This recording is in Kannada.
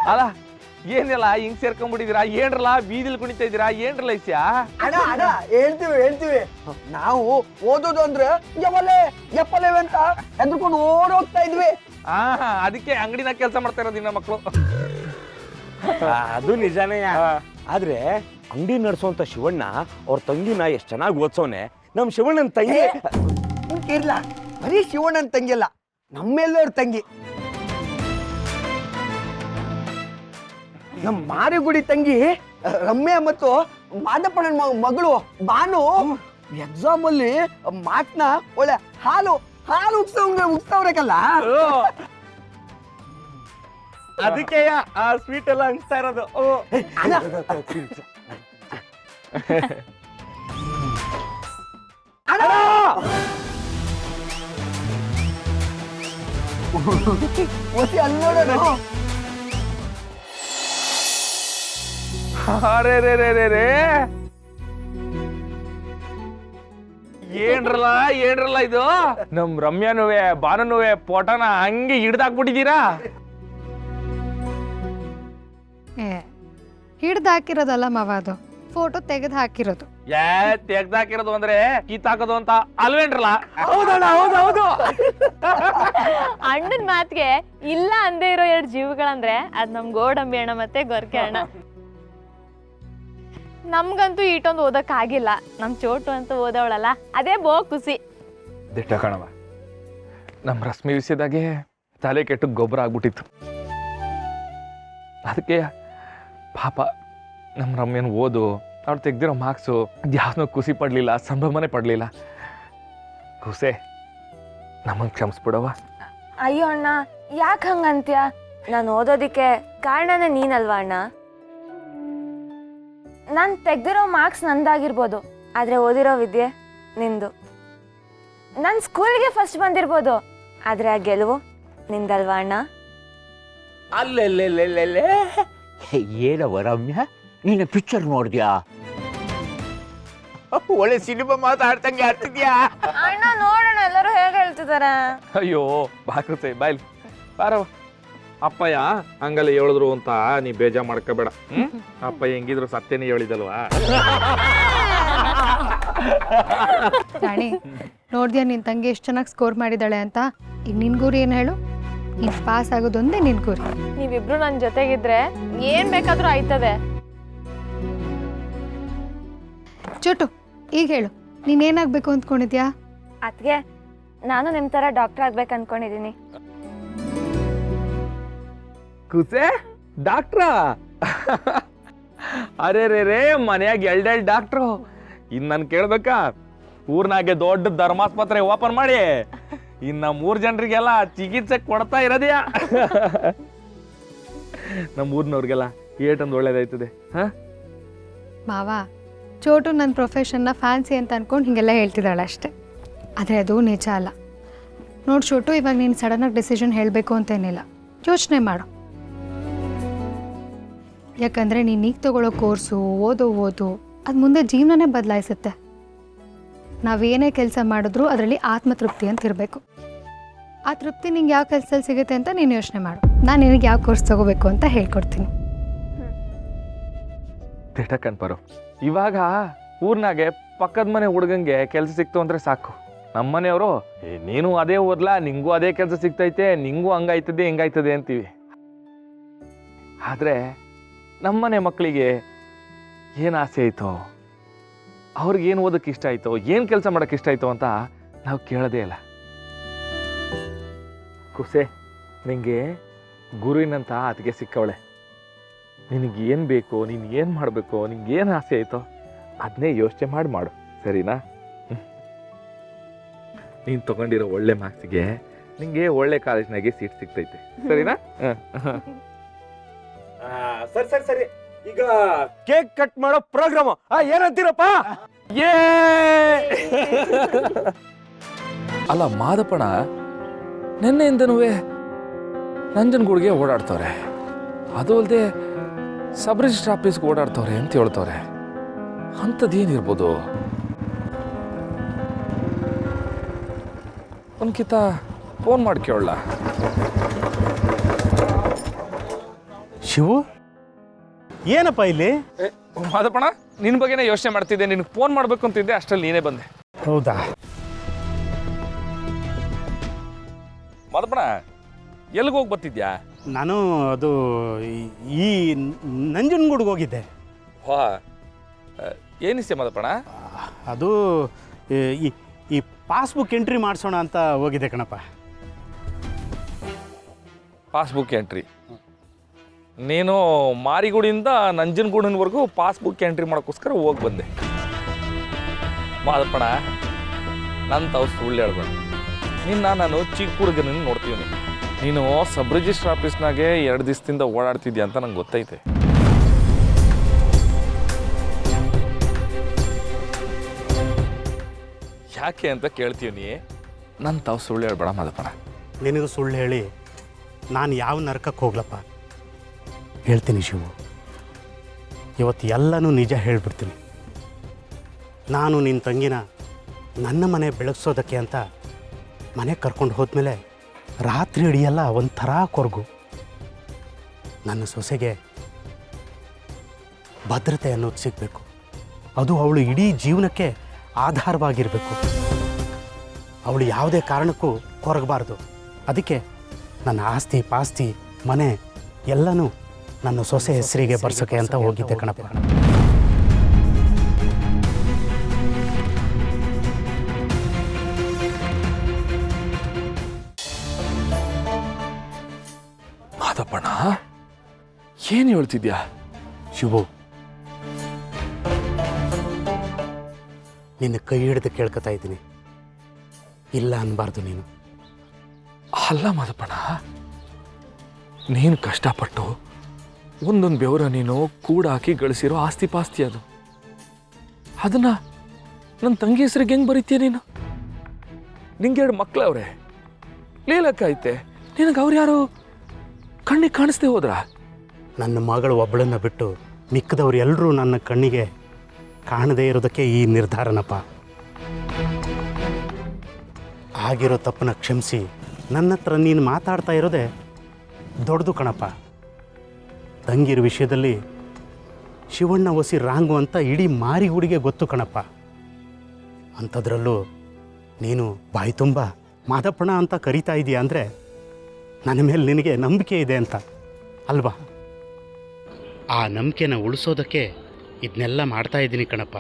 ಅಲ್ಲ ಏನಿಲ್ಲ ಹಿಂಗ್ ಸೇರ್ಕೊಂಡ್ಬಿಟ್ಟಿದೀರಾ? ಏನ್ರಲ್ಲ ಬೀದಿಲ್ ಕುಣಿತಾ ಇದೀರಾ? ಏನ್ರಲ್ಲ ಇಸ್ಯಾ? ಅಣ್ಣ ಹೇಳ್ತೀವಿ ನಾವು ಓದೋದು ಅಂದ್ರೆ ಎಪ್ಪಲೆ ಅಂತ ಎದ್ಕೊಂಡು ಓಡೋಗ್ತಾ ಇದ್ವಿ. ಅದಕ್ಕೆ ಅಂಗಡಿನ ಕೆಲಸ ಮಾಡ್ತಾ ಇರೋದು ಇನ್ನ ಮಕ್ಕಳು. ಅದು ನಿಜಾನೇ. ಆದ್ರೆ ಅಂಗಡಿ ನಡೆಸೋಂತ ಶಿವಣ್ಣ ಅವ್ರ ತಂಗಿನ ಎಷ್ಟ್ ಚೆನ್ನಾಗಿ ಓದ್ಸೋನೆ. ನಮ್ ಶಿವಣ್ಣನ ತಂಗಿ ಇರ್ಲ ಬರೀ ಶಿವಣ್ಣನ ತಂಗಿ ಅಲ್ಲ, ನಮ್ಮೆಲ್ಲರ ತಂಗಿ. ನಮ್ ಮಾರಿಗುಡಿ ತಂಗಿ ರಮ್ಯಾ ಮತ್ತು ಮಾದಪ್ಪನ ಮಗಳು ಬಾನು ಎಕ್ಸಾಮ್ ಅಲ್ಲಿ ಮಾತ್ನ ಒಳ್ಳೆ ಹಾಲು ಉಗ್ಸವ್ರಕಲ್ಲ. ಅದಕ್ಕೆ ಆ ಸ್ವೀಟ್ ಎಲ್ಲ ಅನ್ಸ್ತಾ ಇರೋದು. ಅಲ್ಲಿ ನೋಡೋಣ. ಅರೆ ಏನ್ರಲ್ಲ ಇದು? ನಮ್ ರಮ್ಯಾನುವೆ ಬಾನನುವೆ ಪೋಟನ ಹಂಗೆ ಹಿಡ್ದಾಕ್ಬಿಟ್ಟಿದೀರಾ? ಹಿಡ್ದು ಹಾಕಿರೋದಲ್ಲ ಮಾವ, ಅದು ಫೋಟೋ ತೆಗೆದು ಹಾಕಿರೋದು. ತೆಗ್ದಾಕಿರೋದು ಅಂದ್ರೆ ಕಿತ್ತಾಕೋದು ಅಂತ ಅಲ್ವೇನ್ರಲ್ಲ? ಹೌದು. ಅಣ್ಣನ್ ಮಾತ್ಗೆ ಇಲ್ಲ ಅಂದೇ ಇರೋ 2 ಜೀವಗಳಂದ್ರೆ ಅದ್ ನಮ್ ಗೋಡಂಬಿ ಅಣ್ಣ ಮತ್ತೆ ಗೊರ್ಕೆ ಅಣ್ಣ. ನಮ್ಗಂತೂ ಈಟೊಂದು ಓದಕ್ ಆಗಿಲ್ಲ, ನಮ್ ಚೋಟು ಅಂತ ಓದವಳಲ್ಲ, ಅದೇ ಖುಷಿ. ದಿಟ್ಟ ಕಣವ, ನಮ್ ರಶ್ಮಿ ವಿಷಯದಾಗೆ ತಲೆ ಕೆಟ್ಟು ಗೊಬ್ಬರ ಆಗ್ಬಿಟ್ಟಿತ್ತು. ಅದಕ್ಕೆ ಪಾಪ ನಮ್ಮ ರಮ್ಯನ್ ಓದು ಅವ್ರು ತೆಗ್ದಿರೋ ಮಾರ್ಕ್ಸು ಯಾವನೂ ಖುಷಿ ಪಡ್ಲಿಲ್ಲ, ಸಂಭ್ರಮನೆ ಪಡ್ಲಿಲ್ಲ. ಖುಷಿ ನಮಗ್ ಕ್ಷಮಿಸ್ಬಿಡವ. ಅಯ್ಯೋ ಅಣ್ಣ, ಯಾಕೆ ಹಂಗಂತ್ಯ? ನಾನು ಓದೋದಿಕ್ಕೆ ಕಾರಣನೇ ನೀನಲ್ವಾ ಅಣ್ಣ? ನಾನು ತೆಗ್ದಿರೋ ಮಾರ್ಕ್ಸ್ ನಂದಾಗಿರ್ಬೋದು, ಆದ್ರೆ ಓದಿರೋ ವಿದ್ಯೆ ನಿಂದು. ನನ್ನ ಸ್ಕೂಲ್ಗೆ ಫಸ್ಟ್ ಬಂದಿರ್ಬೋದು, ಆದ್ರೆ ಆ ಗೆಲುವು ನಿಂದಲ್ವಾ ಅಣ್ಣ? ಅಲ್ಲೆಲ್ಲೆಲ್ಲೆಲ್ಲೆ ಏನವ ರಮ್ಯ, ನೀನು ಪಿಕ್ಚರ್ ನೋಡಿದ್ಯಾ? ಒಳ್ಳೆ ಸಿನಿಮಾ ಮಾತಾಡ್ತಂಗೆ ಆಡ್ತಿದ್ಯಾ? ಅಣ್ಣ ನೋಡೋಣ, ಎಲ್ಲರೂ ಹೇಗೆ ಹೇಳ್ತಿದಾರ. ಅಯ್ಯೋ ಬಾಕೃತೆ ಬಾಯ್ಲಿ ಬಾರವ. ಅಪ್ಪಯ್ಯ ಹಂಗಲ್ಲ ಹೇಳಿದ್ರು ಅಂತ ನೀ ಬೇಜಾರ್ ಮಾಡ್ಕೋಬೇಡ. ಅಪ್ಪಯ್ಯ ಹೆಂಗಿದ್ರು ಸತ್ಯನೇ ಹೇಳಿದಲ್ವಾ? ರಾಣಿ, ನೋಡ್ದ್ಯಾ ನಿನ್ ತಂಗಿ ಎಷ್ಟು ಚೆನ್ನಾಗಿ ಸ್ಕೋರ್ ಮಾಡಿದಾಳೆ ಅಂತ? ಈಗ ನಿನ್ ಗುರಿ ಏನ್ ಹೇಳು? ನೀನ್ ಪಾಸ್ ಆಗೋದೊಂದೇ ನಿನ್ ಗುರಿ. ನೀವಿಬ್ರು ನನ್ನ ಜೊತೆಗಿದ್ರೆ ಏನ್ ಬೇಕಾದ್ರೂ ಆಯ್ತದೆ. ಚೋಟು, ಈಗ ಹೇಳು, ನೀನೇನಾಗ್ಬೇಕು ಅಂದ್ಕೊಂಡಿದ್ಯಾ? ಅದ್ಗೆ ನಾನು ನಿಮ್ ತರ ಡಾಕ್ಟರ್ ಆಗ್ಬೇಕು ಅನ್ಕೊಂಡಿದೀನಿ. ಕುಸೆ ಡಾಕ್ಟ್ರಾ? ಅರೆ ಮನ್ಯಾಗ 2 ಡಾಕ್ಟ್ರು. ಇನ್ ನನ್ ಕೇಳ್ಬೇಕಾ? ಊರ್ನಾಗೆ ದೊಡ್ಡ ಧರ್ಮಾಸ್ಪತ್ರೆ ಓಪನ್ ಮಾಡಿ ಇನ್ನ 3 ಜನರಿಗೆಲ್ಲ ಚಿಕಿತ್ಸೆ ಕೊಡ್ತಾ ಇರೋದ್ಯಾ? ನಮ್ಮ ಊರ್ನವ್ರಿಗೆಲ್ಲ ಏಟೊಂದು ಒಳ್ಳೇದಾಯ್ತದೆ. ಮಾವ, ಚೋಟು ನನ್ನ ಪ್ರೊಫೆಷನ್ನ ಫ್ಯಾನ್ಸಿ ಅಂತ ಅನ್ಕೊಂಡು ಹಿಂಗೆಲ್ಲ ಹೇಳ್ತಿದ್ದಾಳೆ ಅಷ್ಟೆ. ಆದರೆ ಅದು ನಿಜ ಅಲ್ಲ. ನೋಡು ಚೋಟು, ಇವಾಗ ನೀನು ಸಡನ್ನಾಗಿ ಡಿಸಿಷನ್ ಹೇಳಬೇಕು ಅಂತೇನಿಲ್ಲ, ಯೋಚನೆ ಮಾಡು. ಯಾಕಂದರೆ ನೀನು ಈಗ ತಗೊಳ್ಳೋ ಕೋರ್ಸು, ಓದು ಅದು ಮುಂದೆ ಜೀವನನೇ ಬದಲಾಯಿಸುತ್ತೆ. ನಾವೇನೇ ಕೆಲಸ ಮಾಡಿದ್ರೂ ಅದರಲ್ಲಿ ಆತ್ಮತೃಪ್ತಿ ಅಂತ ಇರಬೇಕು. ಆ ತೃಪ್ತಿ ನಿಂಗೆ ಯಾವ ಕೆಲಸದಲ್ಲಿ ಸಿಗುತ್ತೆ ಅಂತ ನೀನು ಯೋಚನೆ ಮಾಡು. ನಾನು ನಿನಗೆ ಯಾವ ಕೋರ್ಸ್ ತಗೋಬೇಕು ಅಂತ ಹೇಳ್ಕೊಡ್ತೀನಿ. ಕಣ್ಪರು, ಇವಾಗ ಊರ್ನಾಗೆ ಪಕ್ಕದ ಮನೆ ಹುಡುಗಂಗೆ ಕೆಲಸ ಸಿಕ್ತು ಅಂದ್ರೆ ಸಾಕು. ನಮ್ಮನೆಯವರು ನೀನು ಅದೇ ಓದ್ಲಾ, ನಿಂಗೂ ಅದೇ ಕೆಲಸ ಸಿಗ್ತೈತೆ, ನಿಂಗೂ ಹಂಗಾಯ್ತದೆ ಹಿಂಗಾಯ್ತದೆ ಅಂತೀವಿ. ಆದ್ರೆ ನಮ್ಮನೆ ಮಕ್ಕಳಿಗೆ ಏನು ಆಸೆ ಆಯ್ತೋ, ಅವ್ರಿಗೇನು ಓದಕ್ಕೆ ಇಷ್ಟ ಆಯ್ತೋ, ಏನು ಕೆಲಸ ಮಾಡೋಕ್ಕೆ ಇಷ್ಟ ಆಯ್ತೋ ಅಂತ ನಾವು ಕೇಳೋದೇ ಇಲ್ಲ. ಕುಸೆ, ನಿಂಗೆ ಗುರುವಿನಂತ ಅದಕ್ಕೆ ಸಿಕ್ಕವಳೆ. ನಿನಗೇನು ಬೇಕು, ನೀನು ಏನು ಮಾಡಬೇಕು, ನಿಂಗೆ ಏನು ಆಸೆ ಆಯ್ತೋ ಅದನ್ನೇ ಯೋಚನೆ ಮಾಡು, ಸರಿನಾ? ನೀನು ತಗೊಂಡಿರೋ ಒಳ್ಳೆ ಮಾರ್ಕ್ಸಿಗೆ ನಿಂಗೆ ಒಳ್ಳೆ ಕಾಲೇಜ್ನಾಗೆ ಸೀಟ್ ಸಿಗ್ತೈತೆ, ಸರಿನಾ? ಸರಿ. ಈಗ ಕೇಕ್ ಕಟ್ ಮಾಡೋ ಪ್ರೋಗ್ರಾಮ್ ಏನಂತೀರಪ್ಪ? ಅಲ್ಲ ಮಾದಪ್ಪಣ, ನಿನ್ನೆಯಿಂದನೂ ನಂಜನಗೂಡಿಗೆ ಓಡಾಡ್ತವ್ರೆ, ಅದು ಅಲ್ಲದೆ ಸಬ್ ರಿಜಿಸ್ಟರ್ ಆಫೀಸ್ಗೆ ಓಡಾಡ್ತವ್ರೆ ಅಂತ ಹೇಳ್ತವ್ರೆ. ಅಂಥದ್ದೇನಿರ್ಬೋದು? ಒಂದ್ಕಿತ ಫೋನ್ ಮಾಡಿ ಕೇಳಲ್ಲ. ಶಿವು ಏನಪ್ಪ ಇಲ್ಲಿ? ಮಾದಪ್ಪಣ, ನಿನ್ನ ಬಗ್ಗೆನೇ ಯೋಚನೆ ಮಾಡ್ತಿದ್ದೆ, ನಿನಗೆ ಫೋನ್ ಮಾಡಬೇಕು ಅಂತಿದ್ದೆ, ಅಷ್ಟರಲ್ಲಿ ನೀನೇ ಬಂದೆ. ಹೌದಾ? ಮಾದಪ್ಪಣ, ಎಲ್ಲಿಗೆ ಹೋಗಿ ಬರ್ತಿದ್ಯಾ? ನಾನು ಅದು ಈ ನಂಜನಗೂಡಿಗೆ ಹೋಗಿದ್ದೆ. ವಾ, ಏನಿಸ್ತೆ ಮಾದಪ್ಪಣ? ಅದು ಈ ಈ ಪಾಸ್ಬುಕ್ ಎಂಟ್ರಿ ಮಾಡಿಸೋಣ ಅಂತ ಹೋಗಿದ್ದೆ ಕಣಪ್ಪ. Passbook entry? ನೀನು ಮಾರಿಗೂಡಿಂದ ನಂಜನಗೂಡಿನವರೆಗೂ ಪಾಸ್ಬುಕ್ ಎಂಟ್ರಿ ಮಾಡೋಕ್ಕೋಸ್ಕರ ಹೋಗಿ ಬಂದೆ. ಮಾದಪ್ಪಣ, ನನ್ನ ತಾವು ಸುಳ್ಳು ಹೇಳ್ಬೇಡ. ನಿನ್ನ ನಾನು ಚಿಕ್ಕ ಹುಡುಗನ ನೋಡ್ತೀವಿ. ನೀನು ಸಬ್ ರಿಜಿಸ್ಟ್ರ್ ಆಫೀಸ್ನಾಗೆ 2 ದಿವಸದಿಂದ ಓಡಾಡ್ತಿದ್ಯಾ ಅಂತ ನಂಗೆ ಗೊತ್ತೈತೆ. ಯಾಕೆ ಅಂತ ಕೇಳ್ತೀವಿ. ನನ್ನ ತಾವು ಸುಳ್ಳು ಹೇಳ್ಬೇಡ ಮಾದಪ್ಪಣ. ನಿನಗೂ ಸುಳ್ಳು ಹೇಳಿ ನಾನು ಯಾವ ನರಕಕ್ಕೆ ಹೋಗ್ಲಪ್ಪ. ಹೇಳ್ತೀನಿ ಶಿವು, ಇವತ್ತು ಎಲ್ಲನೂ ನಿಜ ಹೇಳ್ಬಿಡ್ತೀನಿ. ನಾನು ನಿನ್ನ ತಂಗಿನ ನನ್ನ ಮನೆ ಬೆಳಗ್ಸೋದಕ್ಕೆ ಅಂತ ಮನೆಗೆ ಕರ್ಕೊಂಡು ಹೋದ್ಮೇಲೆ ರಾತ್ರಿ ಇಡಿಯೆಲ್ಲ ಒಂಥರ ಕೊರಗು. ನನ್ನ ಸೊಸೆಗೆ ಭದ್ರತೆ ಅನ್ನೋದು ಸಿಗಬೇಕು. ಅದು ಅವಳು ಇಡೀ ಜೀವನಕ್ಕೆ ಆಧಾರವಾಗಿರಬೇಕು. ಅವಳು ಯಾವುದೇ ಕಾರಣಕ್ಕೂ ಕೊರಗಬಾರ್ದು. ಅದಕ್ಕೆ ನನ್ನ ಆಸ್ತಿ ಪಾಸ್ತಿ ಮನೆ ಎಲ್ಲನೂ ನನ್ನ ಸೊಸೆ ಹೆಸರಿಗೆ ಬರ್ಸೋಕೆ ಅಂತ ಹೋಗಿದ್ದೆ ಕಣಪ್ಪ. ಮಾದಪ್ಪಣ, ಏನು ಹೇಳ್ತಿದ್ಯಾ? ಶಿವು, ನಿನ್ನ ಕೈ ಹಿಡಿದು ಕೇಳ್ಕೊತಾ ಇದ್ದೀನಿ, ಇಲ್ಲ ಅನ್ಬಾರ್ದು ನೀನು. ಅಲ್ಲ ಮಾದಪ್ಪಣ, ನೀನು ಕಷ್ಟಪಟ್ಟು ಒಂದೊಂದು ಬೆವರ ನೀನು ಕೂಡ ಹಾಕಿ ಗಳಿಸಿರೋ ಆಸ್ತಿ ಪಾಸ್ತಿ ಅದು. ಅದನ್ನ ನನ್ನ ತಂಗಿ ಹೆಸರಿಗೆ ಹೆಂಗೆ ಬರೀತೀಯ ನೀನು? ನಿಂಗೆ 2 ಮಕ್ಕಳವ್ರೆ, ಲೀಲಕ್ಕೈತೆ, ನಿನಗೆ ಅವ್ರು ಯಾರು ಕಣ್ಣಿಗೆ ಕಾಣಿಸ್ದೆ ಹೋದ್ರ? ನನ್ನ ಮಗಳು ಒಬ್ಬಳನ್ನ ಬಿಟ್ಟು ಮಿಕ್ಕದವ್ರು ಎಲ್ಲರೂ ನನ್ನ ಕಣ್ಣಿಗೆ ಕಾಣದೇ ಇರೋದಕ್ಕೆ ಈ ನಿರ್ಧಾರನಪ್ಪ. ಆಗಿರೋ ತಪ್ಪನ್ನ ಕ್ಷಮಿಸಿ ನನ್ನ ಹತ್ರ ನೀನು ಮಾತಾಡ್ತಾ ಇರೋದೇ ದೊಡ್ಡದು ಕಣಪ್ಪ. ತಂಗಿರ ವಿಷಯದಲ್ಲಿ ಶಿವಣ್ಣ ಒಸಿ ರಾಂಗು ಅಂತ ಇಡೀ ಮಾರಿಗೂಡಿಗೆ ಗೊತ್ತು ಕಣಪ್ಪ. ಅಂಥದ್ರಲ್ಲೂ ನೀನು ಬಾಯಿ ತುಂಬ ಮಾದಪ್ಪಣ ಅಂತ ಕರಿತಾ ಇದೀಯ ಅಂದರೆ ನನ್ನ ಮೇಲೆ ನಿನಗೆ ನಂಬಿಕೆ ಇದೆ ಅಂತ ಅಲ್ವಾ? ಆ ನಂಬಿಕೆನ ಉಳಿಸೋದಕ್ಕೆ ಇದನ್ನೆಲ್ಲ ಮಾಡ್ತಾ ಇದ್ದೀನಿ ಕಣಪ್ಪ.